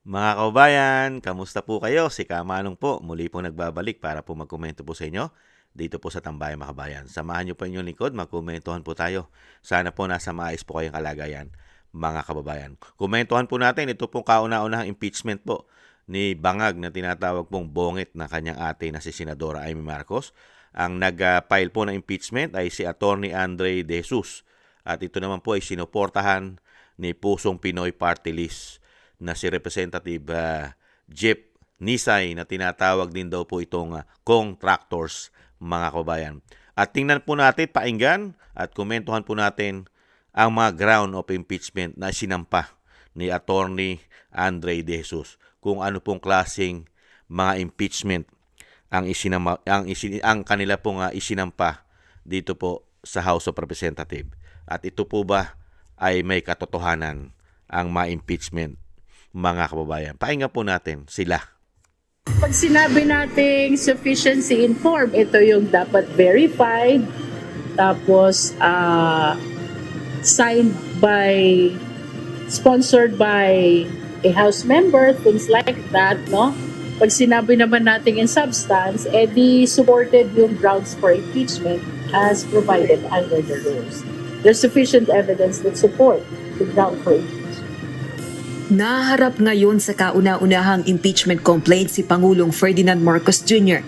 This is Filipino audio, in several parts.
Mga kababayan, kamusta po kayo? Si Kamanong po, muli po nagbabalik para po magkomento po sa inyo dito po sa Tambayan mga kabayan. Samahan niyo po inyong lingkod, magkomentuhan po tayo. Sana po nasa maayos po kayong kalagayan mga kababayan. Komentuhan po natin, ito pong kauna-unahang impeachment po ni Bangag na tinatawag pong bongit na kanyang ate na si Senadora Amy Marcos. Ang nag-file po ng impeachment ay si Attorney Andre De Jesus at ito naman po ay sinuportahan ni Pusong Pinoy Party List na si Representative Jeep Nisay na tinatawag din daw po itong contractors mga kababayan. At tingnan po natin, painggan at komentuhan po natin ang mga ground of impeachment na sinampa ni Attorney Andre De Jesus. Kung ano pong klaseng mga impeachment ang kanila pong isinampa dito po sa House of Representatives. At ito po ba ay may katotohanan ang mga impeachment mga kababayan? Pahinga po natin sila. Pag sinabi nating sufficiency informed, ito yung dapat verified, tapos signed by, sponsored by a House member, things like that, no? Pag sinabi naman natin in substance, di supported yung grounds for impeachment as provided under the rules. There's sufficient evidence that support the ground for impeachment. Naharap ngayon sa kauna-unahang impeachment complaint si Pangulong Ferdinand Marcos Jr.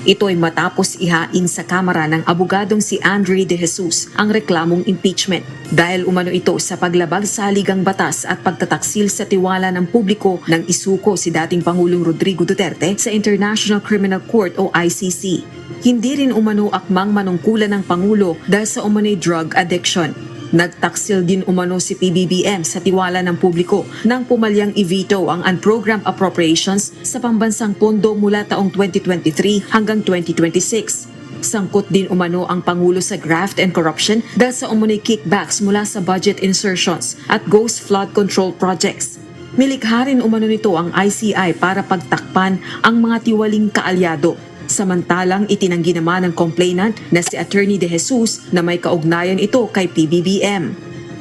Ito ay matapos ihain sa Kamara ng abogadong si Andre De Jesus ang reklamong impeachment dahil umano ito sa paglabag sa haligang batas at pagtataksil sa tiwala ng publiko ng isuko si dating Pangulong Rodrigo Duterte sa International Criminal Court o ICC. Hindi rin umano akmang manungkulan ng Pangulo dahil sa umano'y drug addiction. Nagtaksil din umano si PBBM sa tiwala ng publiko nang pumalyang i-veto ang unprogrammed appropriations sa pambansang pondo mula taong 2023 hanggang 2026. Sangkot din umano ang Pangulo sa graft and corruption dahil sa umano'y kickbacks mula sa budget insertions at ghost flood control projects. Nilikha rin umano nito ang ICI para pagtakpan ang mga tiwaling kaalyado. Samantalang itinanggi naman ng complainant na si Attorney De Jesus na may kaugnayan ito kay PBBM.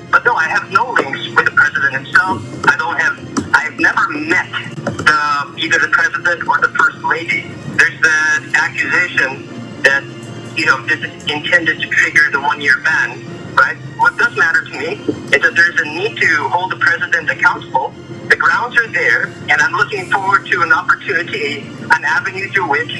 But no, I have no links with the president himself. I've never met either the president or the first lady. There's that accusation that, this is intended to trigger the one-year ban, right? What does matter to me is that there's a need to hold the president accountable. The grounds are there, and I'm looking forward to an opportunity, an avenue through which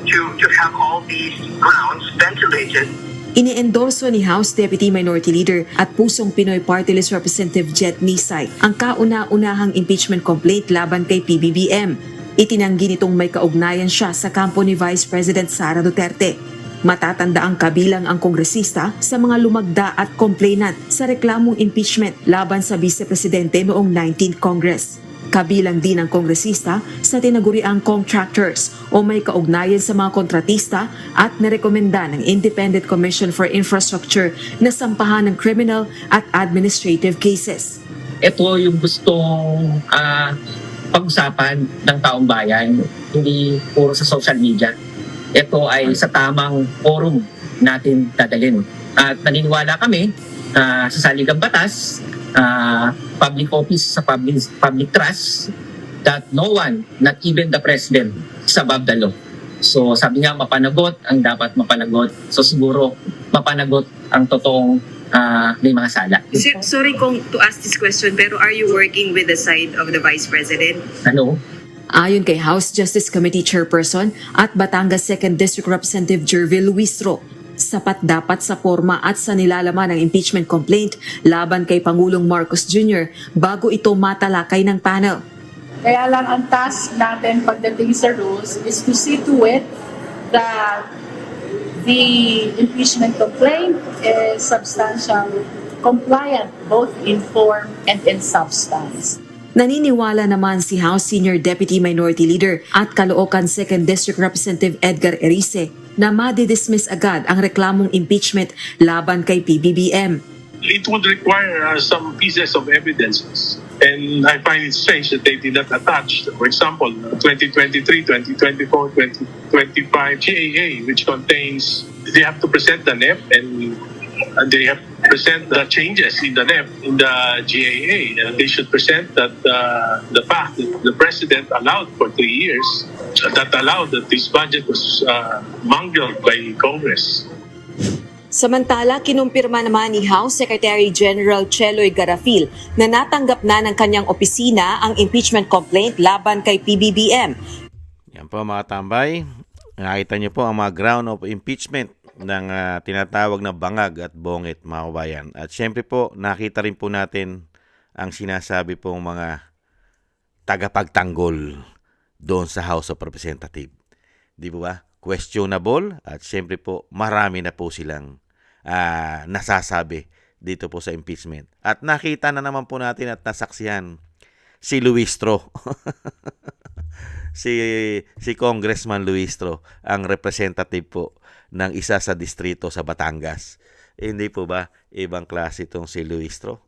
to have all these grounds ventilated. Iniendorso ni House Deputy Minority Leader at Pusong Pinoy Party List Representative Jet Nisay ang kauna-unahang impeachment complaint laban kay PBBM. Itinanggi nitong may kaugnayan siya sa kampo ni Vice President Sara Duterte. Matatanda ang kabilang ang kongresista sa mga lumagda at complainant sa reklamong impeachment laban sa Vice Presidente noong 19th Congress. Kabilang din ang kongresista sa tinaguriang contractors o may kaugnayan sa mga kontratista at narekomenda ng Independent Commission for Infrastructure na sampahan ng criminal at administrative cases. Ito yung gustong pag-usapan ng taong bayan, hindi puro sa social media. Ito ay sa tamang forum natin dadalhin. At naniniwala kami sa saligang batas, public office sa public trust, that no one, not even the president, is above the law. So sabi nga, mapanagot ang dapat mapanagot. So siguro mapanagot ang totoong may mga sala. Sorry to ask this question, pero are you working with the side of the Vice President? Ano? Ayon kay House Justice Committee Chairperson at Batangas 2nd District Representative Jervil Luistro, sapat dapat sa forma at sa nilalaman ng impeachment complaint laban kay Pangulong Marcos Jr. bago ito matalakay ng panel. Kaya lang ang task natin pagdating sa rules is to see to it that the impeachment complaint is substantial, compliant both in form and in substance. Naniniwala naman si House Senior Deputy Minority Leader at Caloocan 2nd District Representative Edgar Erice na madidismiss agad ang reklamong impeachment laban kay PBBM. It would require some pieces of evidences. And I find it strange that they did not attach, for example, 2023, 2024, 2025 GAA, which contains, they have to present the NEP and they have present the changes in the NEP, in the GAA, and they should present that the fact that the president allowed for 3 years, that allowed that this budget was mangled by Congress. Samantala, kinumpirma naman ni House Secretary General Cheloy Garafil na natanggap na ng kanyang opisina ang impeachment complaint laban kay PBBM. Yan po mga tambay. Nakita niyo po ang mga ground of impeachment ng tinatawag na bangag at bongit, mga kabayan. At syempre po, nakita rin po natin ang sinasabi pong mga tagapagtanggol doon sa House of Representatives. Di po ba? Questionable at syempre po, marami na po silang nasasabi dito po sa impeachment. At nakita na naman po natin at nasaksihan si Luistro. si Congressman Luistro, ang representative po ng isa sa distrito sa Batangas. Hindi po ba ibang klase itong si Luistro?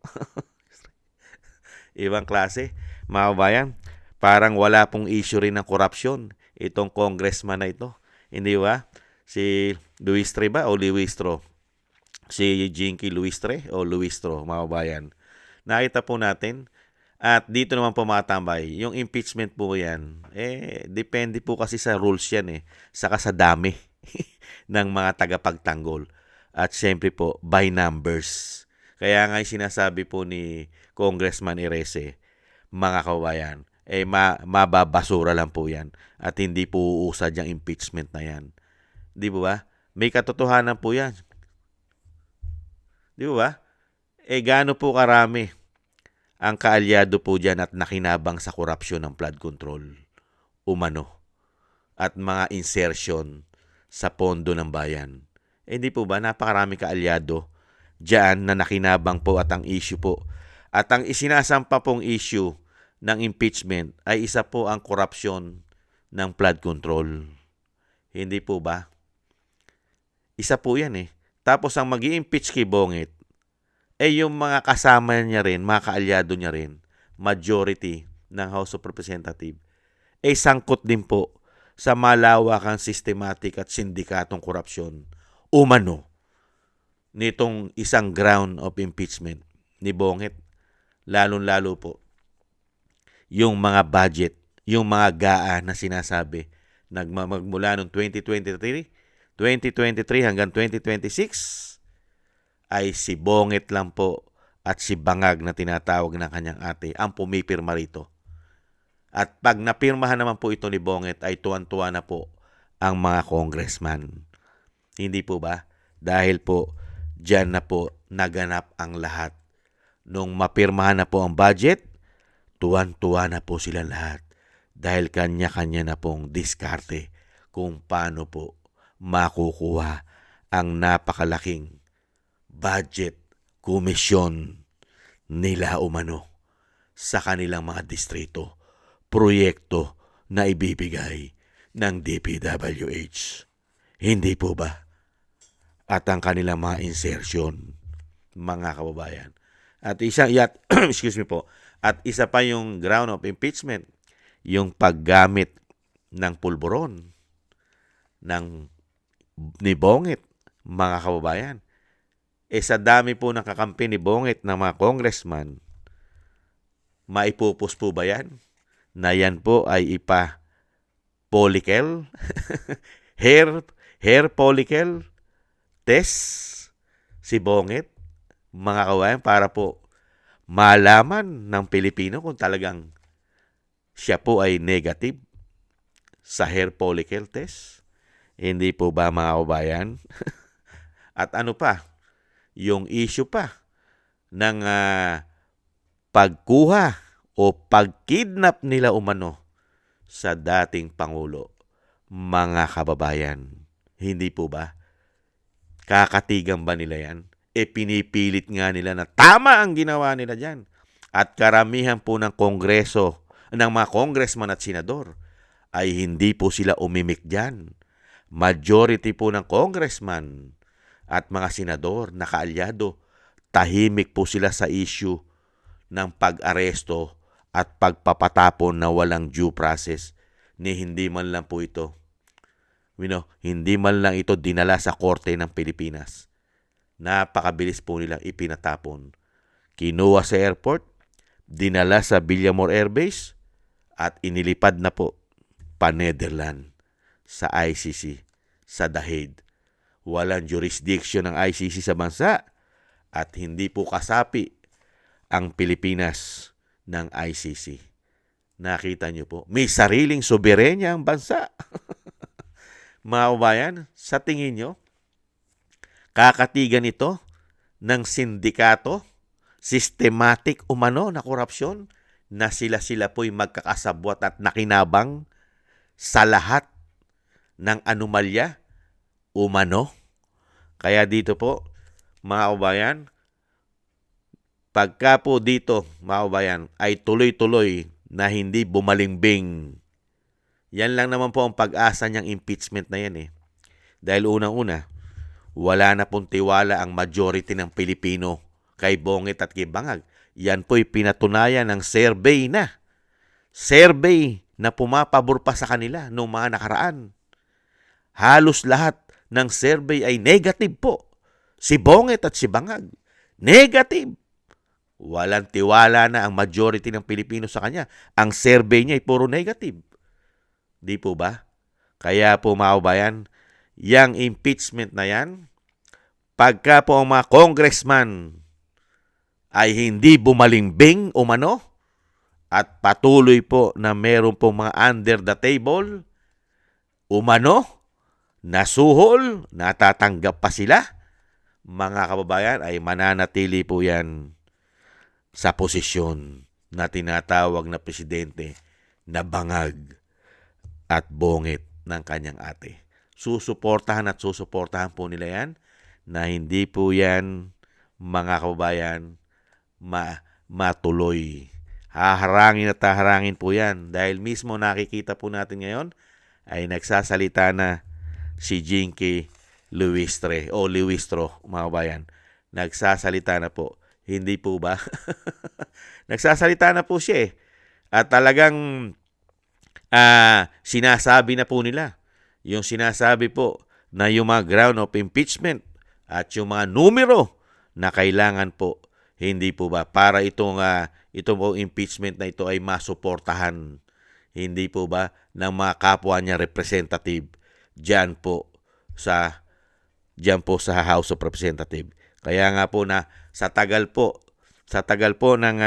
Ibang klase, mga kabayan. Parang wala pong issue rin ng korupsyon itong congressman na ito. Hindi ba? Si Luistre ba o Luistro? Si Jinky Luistre o Luistro, mga kabayan. Nakita po natin. At dito naman po mga tambay, yung impeachment po yan, depende po kasi sa rules yan saka sa dami ng mga tagapagtanggol. At syempre po, by numbers. Kaya nga yung sinasabi po ni Congressman Erese, mga kabayan, mababasura lang po yan. At hindi po uusad yung impeachment na yan. Di ba? May katotohanan po yan. Di ba? Gaano po karami ang kaalyado po dyan at nakinabang sa korupsyon ng flood control, umano, at mga insertion sa pondo ng bayan. Hindi po ba napakarami kaalyado dyan na nakinabang po at ang issue po. At ang isinasampa pong issue ng impeachment ay isa po ang korupsyon ng flood control. Hindi po ba? Isa po yan Tapos ang mag-i-impeach kay Bongit, yung mga kasama niya rin, mga kaalyado niya rin, majority ng House of Representatives, sangkot din po sa malawakang systematic at sindikatong korupsyon umano nitong isang ground of impeachment ni Bongit. Lalong-lalo po yung mga budget, yung mga GAA na sinasabi, magmula noong 2023 hanggang 2026, ay si Bongit lang po at si Bangag na tinatawag ng kanyang ate ang pumipirma rito. At pag napirmahan naman po ito ni Bongit ay tuwan-tuwa na po ang mga congressman. Hindi po ba? Dahil po dyan na po naganap ang lahat. Nung mapirmahan na po ang budget, tuwan-tuwa na po sila lahat. Dahil kanya-kanya na pong diskarte kung paano po makukuha ang napakalaking budget komisyon nila umano sa kanilang mga distrito, proyekto na ibibigay ng DPWH. Hindi po ba? At ang kanilang mga insertion, mga kababayan. At isa pa yung ground of impeachment, yung paggamit ng pulburon ni Bongit, mga kababayan. Sa dami po ng kakampi ni Bongit ng mga congressman, maipupus po ba yan? Na yan po ay ipa-follicle, hair follicle test si Bongit, mga kababayan, para po malaman ng Pilipino kung talagang siya po ay negative sa hair follicle test. Hindi po ba, mga kababayan? At ano pa? Yung issue pa ng pagkuha o pagkidnap nila umano sa dating Pangulo, mga kababayan. Hindi po ba? Kakatigan ba nila yan? Pinipilit nga nila na tama ang ginawa nila dyan. At karamihan po ng Kongreso, ng mga congressman at senador, ay hindi po sila umimik dyan. Majority po ng congressman at mga senador na kaalyado, tahimik po sila sa issue ng pag-aresto at pagpapatapon na walang due process ni hindi man lang po ito. Hindi man lang ito dinala sa korte ng Pilipinas napakabilis po nilang ipinatapon. Kinuha sa airport, dinala sa Villamor Air Base, at inilipad na po pa-Netherlands sa ICC sa The Hague. Walang jurisdiction ng ICC sa bansa at hindi po kasapi ang Pilipinas ng ICC. Nakita niyo po, may sariling soberenya ang bansa. Mga kabayan, sa tingin niyo, kakatigan ito ng sindikato, systematic umano na korupsyon, na sila po'y magkakasabwat at nakinabang sa lahat ng anomalya umano. Kaya dito po, mga kabayan, pagka po dito, mga kabayan, ay tuloy-tuloy na hindi bumalingbing. Yan lang naman po ang pag-asa niyang impeachment na yan eh. Dahil unang-una, wala na pong tiwala ang majority ng Pilipino kay Bongit at kay Bangag. Yan po'y pinatunayan ng survey na. Survey na pumapabor pa sa kanila noong mga nakaraan. Halos lahat ng survey ay negative po. Si Bongit at si Bangag, negative. Walang tiwala na ang majority ng Pilipino sa kanya. Ang survey niya ay puro negative. Di po ba? Kaya po mga kabayan, yang impeachment na yan, pagka po ang mga congressman ay hindi bumalingbing umano at patuloy po na meron po mga under the table umano, nasuhol, natatanggap pa sila, mga kababayan, ay mananatili po yan sa posisyon na tinatawag na presidente na Bangag at Bongit ng kanyang ate. Susuportahan at susuportahan po nila yan na hindi po yan, mga kababayan, matuloy. Haharangin at haharangin po yan dahil mismo nakikita po natin ngayon ay nagsasalita na si Jinky Luistro, mga kabayan. Nagsasalita na po. Hindi po ba? Nagsasalita na po siya eh. At talagang sinasabi na po nila. Yung sinasabi po na yung mga ground of impeachment at yung mga numero na kailangan po, hindi po ba, para itong impeachment na ito ay masuportahan. Hindi po ba ng mga kapwa niya representative diyan po sa House of Representatives. Kaya nga po na sa tagal po ng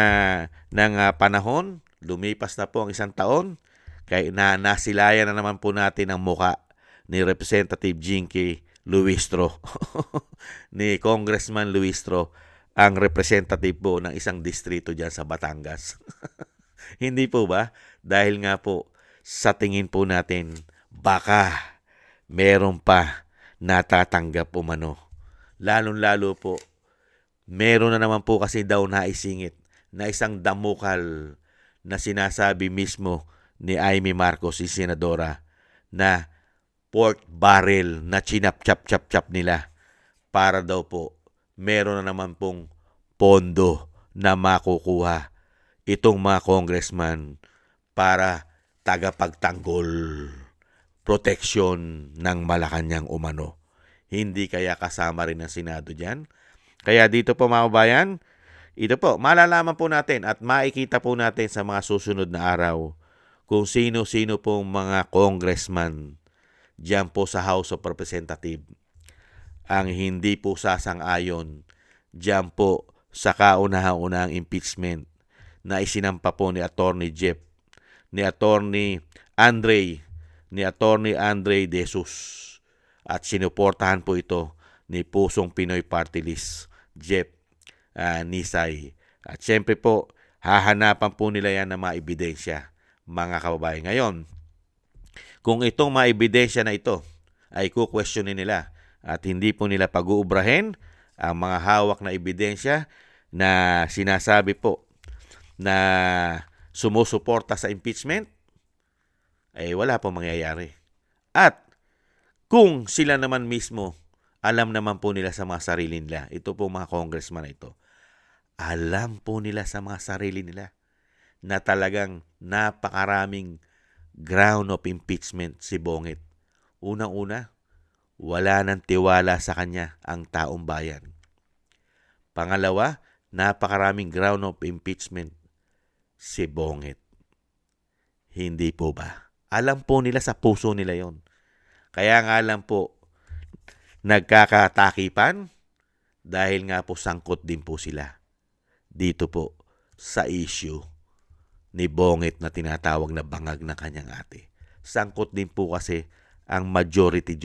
panahon, lumipas na po ang 1 taon, kaya nasilayan na naman po natin ang muka ni Representative Jinky Luistro, ni Congressman Luistro, ang representative po ng isang distrito dyan sa Batangas. Hindi po ba? Dahil nga po, sa tingin po natin, baka meron pa natatanggap umano. Lalong-lalo po, meron na naman po kasi daw naisingit na isang damukal na sinasabi mismo ni Amy Marcos, si Senadora, na pork barrel na chinap-chap-chap-chap nila para daw po meron na naman pong pondo na makukuha itong mga congressman para tagapagtanggol, proteksyon ng Malacanang umano. Hindi kaya kasama rin ng Senado dyan? Kaya dito po mga kabayan, ito po, malalaman po natin at makikita po natin sa mga susunod na araw kung sino-sino pong mga congressman dyan po sa House of Representatives ang hindi po sasang-ayon dyan po sa kaunahang-unahang impeachment na isinampa po ni Attorney Jeff, ni Attorney Andre De Jesus, at sinuportahan po ito ni Pusong Pinoy Party List, Jeff Nisay. At syempre po, hahanapan po nila yan ng mga ebidensya, mga kababayan. Ngayon, kung itong mga ebidensya na ito ay kukwestiyonin nila at hindi po nila pag-uubrahin ang mga hawak na ebidensya na sinasabi po na sumusuporta sa impeachment, ay wala pong mangyayari. At kung sila naman mismo, alam naman po nila sa mga sarili nila, ito po mga congressman na ito, alam po nila sa mga sarili nila na talagang napakaraming ground of impeachment si Bongit. Unang-una, wala nang tiwala sa kanya ang taong bayan. Pangalawa, napakaraming ground of impeachment si Bongit. Hindi po ba? Alam po nila sa puso nila yon. Kaya nga lang po, nagkakatakipan dahil nga po sangkot din po sila dito po sa issue ni Bongit na tinatawag na bangag ng kanyang ate. Sangkot din po kasi ang majority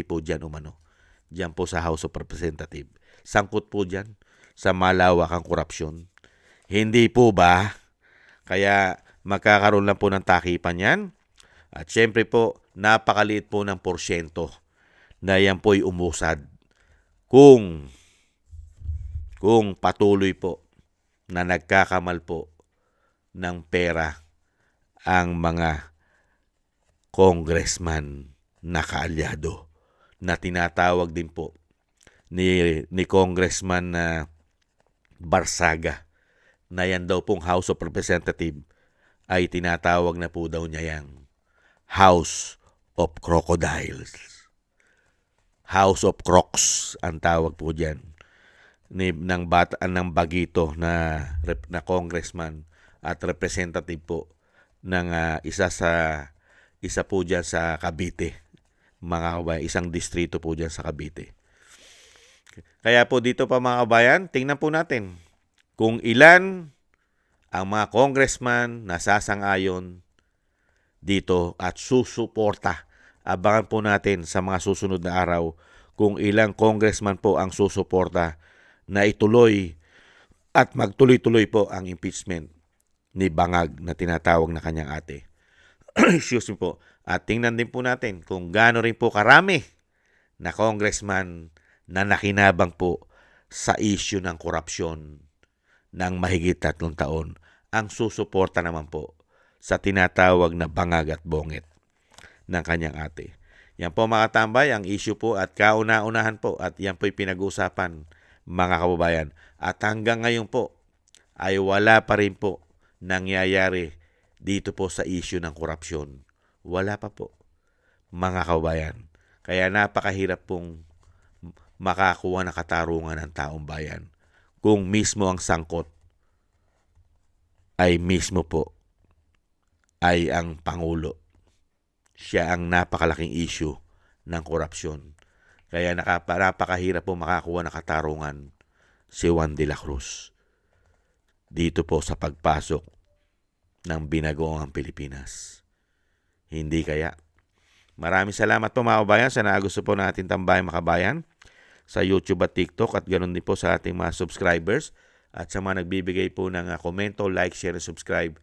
po diyan umano. Diyan po sa House of Representatives. Sangkot po diyan sa malawakang korupsyon. Hindi po ba? Kaya magkakaroon lang po ng takipan yan. At syempre po, napakaliit po ng porsyento na yan po'y umusad kung patuloy po na nagkakamal po ng pera ang mga congressman na kaalyado na tinatawag din po ni Congressman Barsaga na yan daw pong House of Representatives ay tinatawag na po daw niya yang House of Crocodiles. House of Crocs ang tawag po diyan ng bagito na congressman at representative po ng isa po diyan sa Cavite. Mga kabayan, isang distrito po diyan sa Cavite. Kaya po dito pa mga kabayan, tingnan po natin kung ilan ang mga congressman na sasang-ayon dito at susuporta. Abangan po natin sa mga susunod na araw kung ilang congressman po ang susuporta na ituloy at magtuloy-tuloy po ang impeachment ni Bangag na tinatawag na kanyang ate. Excuse me po. At tingnan din po natin kung gaano rin po karami na congressman na nakinabang po sa issue ng korupsyon ng mahigit 3 taon ang susuporta naman po sa tinatawag na Bangag at Bongit ng kanyang ate. Yan po mga tambay, ang issue po at kauna-unahan po at yan po'y pinag-usapan mga kababayan. At hanggang ngayon po ay wala pa rin po nangyayari dito po sa issue ng korupsyon. Wala pa po mga kababayan. Kaya napakahirap pong makakuha ng katarungan ng taong bayan kung mismo ang sangkot ay mismo po ay ang Pangulo. Siya ang napakalaking issue ng korupsyon. Kaya napakahirap po makakuha ng katarungan si Juan de la Cruz dito po sa pagpasok ng binagoong Pilipinas. Hindi kaya. Maraming salamat po mga kabayan sa nagusto po natin tambayang makabayan sa YouTube at TikTok at ganoon din po sa ating mga subscribers at sa mga nagbibigay po ng komento, like, share, and subscribe.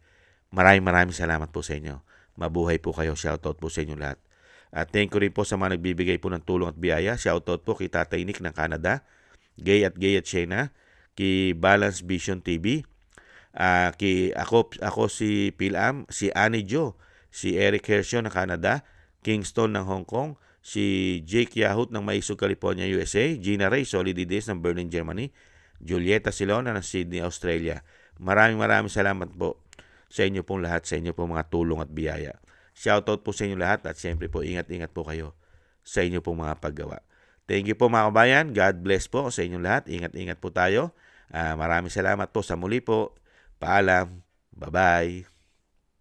Maraming salamat po sa inyo. Mabuhay po kayo. Shoutout po sa inyo lahat. At thank you rin po sa mga nagbibigay po ng tulong at biyaya. Shoutout po kay Tatay Nick ng Canada, Gay at Shena, kay Balance Vision TV, ako si Pilam, si Annie Jo, si Eric Hershaw ng Canada, Kingston ng Hong Kong, si Jake Yahut ng Maisog, California, USA, Gina Ray, Solidides ng Berlin, Germany, Julieta Silona ng Sydney, Australia. Maraming salamat po sa inyo pong lahat, sa inyo pong mga tulong at biyaya. Shoutout po sa inyo lahat at siyempre po ingat-ingat po kayo sa inyo pong mga paggawa. Thank you po mga kabayan. God bless po sa inyo lahat. Ingat-ingat po tayo. Maraming salamat po sa muli po. Paalam. Bye-bye.